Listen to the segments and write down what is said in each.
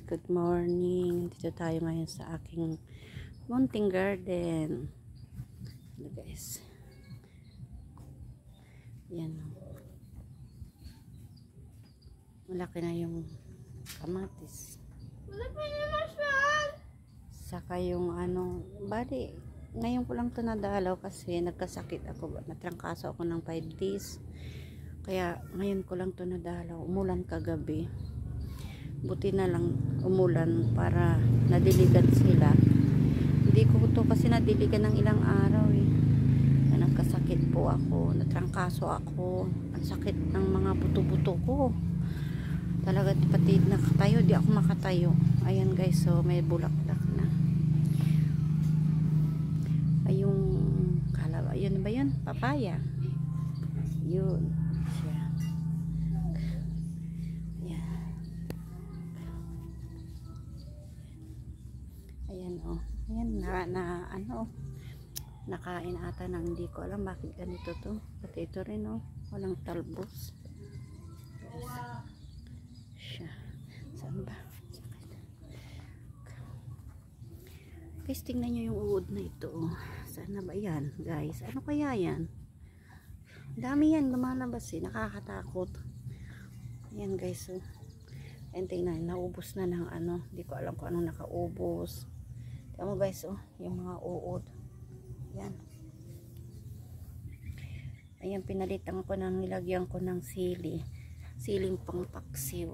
Good morning. Dito tayo ngayon sa aking munting garden. Ano guys? Yan. Malaki na yung kamatis. Saka yung bali, ngayon ko lang to nadalaw kasi nagkasakit ako. Natrangkaso ako ng 5 days. Kaya ngayon ko lang to nadalaw. Umulan kagabi. Buti na lang umulan para nadiligan sila. Hindi ko to kasi nadiligan ng ilang araw eh. Nagkasakit po ako, natrangkaso ako. Ang sakit ng mga buto-buto ko. Talaga pati nakatayo, di ako makatayo. Ayan guys, so may bulaklak na. Ay yung kalawa, yun ba yun? Papaya. Yun. Siya. Ayan oh. Ayan nakain ata ng hindi ko alam bakit ganito to. Pati ito rin oh. Walang talbos. Siya. Saan ba? Guys, tingnan nyo yung uod na ito oh. Saan na ba yan guys? Ano kaya yan? Dami yan lumalabas eh. Nakakatakot. Ayan guys oh. Ayan tingnan. Naubos na ng hindi ko alam kung anong nakaubos. Tingnan mo guys oh. Yung mga uod. Yan. Ayan, pinalitan ko ng nilagyan ko ng sili. Siling pang paksiw.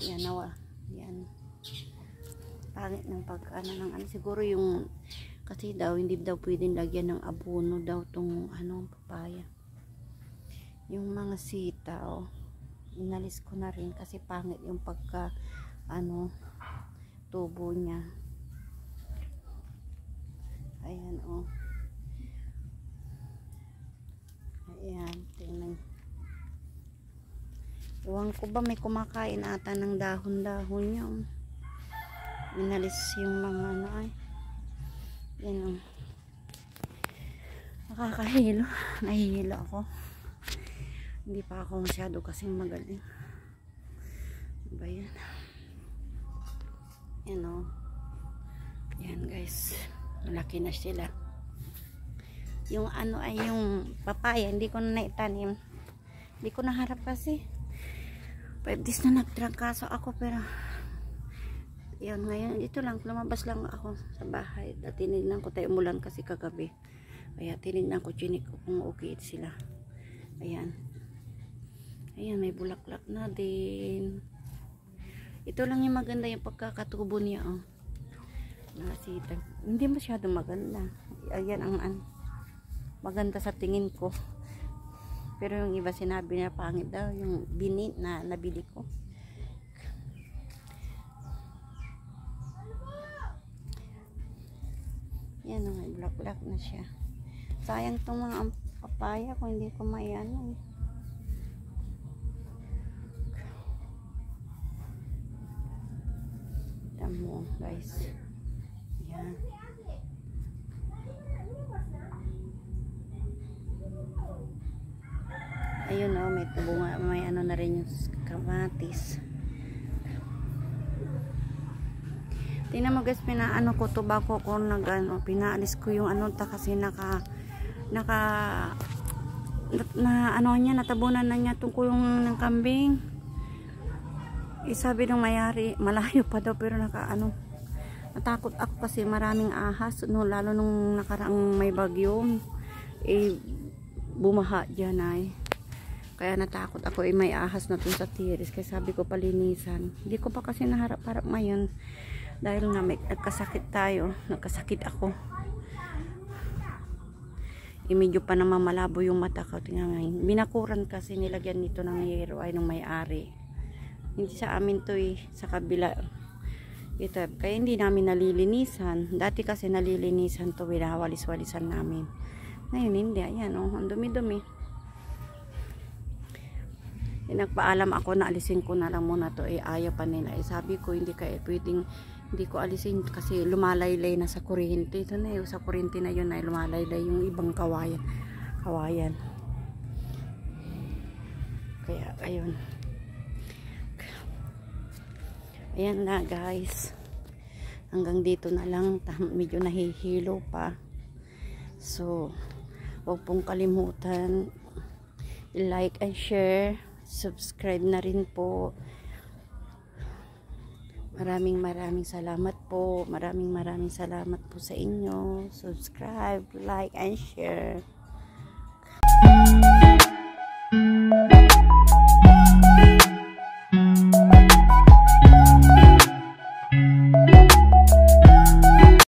Yan, nawa. Yan. Pangit ng siguro yung, kasi daw, hindi daw pwedeng lagyan ng abono daw tong, papaya. Yung mga sita, oh. Inalis ko na rin kasi pangit yung pagka, tubo niya. Ayan oh. Ayan, tingnan. Iwan ko ba may kumakain ata ng dahon-dahon niya oh. Inalis yung mga ay. Yan oh. Nakakahilo. Nahihilo ako. Hindi pa ako masyado kasing magaling. Ano ba yan? Yan oh. Yan guys. Malaki na sila. Yung ay yung papaya, hindi ko na naitanim. Hindi ko naharap kasi. 5 days na nagtrangkaso ako pero yun ngayon, ito lang, lumabas lang ako sa bahay. Tinignan ko tayo umulan kasi kagabi. Kaya tinignan ko, chinik ko kung okay sila. Ayan. Ayan, may bulaklak na din. Ito lang yung maganda yung pagkakatubo niya oh. Nakasita. Hindi masyado maganda. Ayan ang maganda sa tingin ko. Pero yung iba sinabi na pangit daw. Yung bini na nabili ko. Yan o. May black na siya. Sayang itong mga papaya kung hindi ko maiano. Tamo guys. Yan. Ayun oh, may bunga, may na rin yung kamatis. Tingnan mo guys, pinaano ko tobacco ko pinaalis ko yung kasi natabunan na niya tungkol yung ng kambing. Sabi ng mayari, malayo pa daw pero natakot ako kasi maraming ahas no, lalo nung nakaraang may bagyo bumaha dyan ay. Kaya natakot ako may ahas na dun sa tiris. Kaya sabi ko palinisan. Hindi ko pa kasi naharap-harap ngayon. Dahil nga nagkasakit tayo. Nagkasakit ako. Medyo pa naman malabo yung mata ko. Tingnan ngayon. Binakuran kasi nilagyan nito ng yero ay nung may-ari. Hindi sa amin to sa kabila. Ito. Kaya hindi namin nalilinisan. Dati kasi nalilinisan to. Winawalis-walisan namin. Ngayon hindi. Ayan oh. Ang dumi-dumi. Nagpaalam ako na alisin ko na lang muna to ayaw pa nila sabi ko hindi ko alisin kasi lumalaylay na sa kuryente. Ito na sa kuryente na yun ay lumalaylay yung ibang kawayan kaya ayun Ayan na guys. Hanggang dito na lang. Medyo nahihilo pa. So, huwag pong kalimutan i-like and share. Subscribe na rin po. Maraming salamat po. Maraming salamat po sa inyo. Subscribe, like, and share.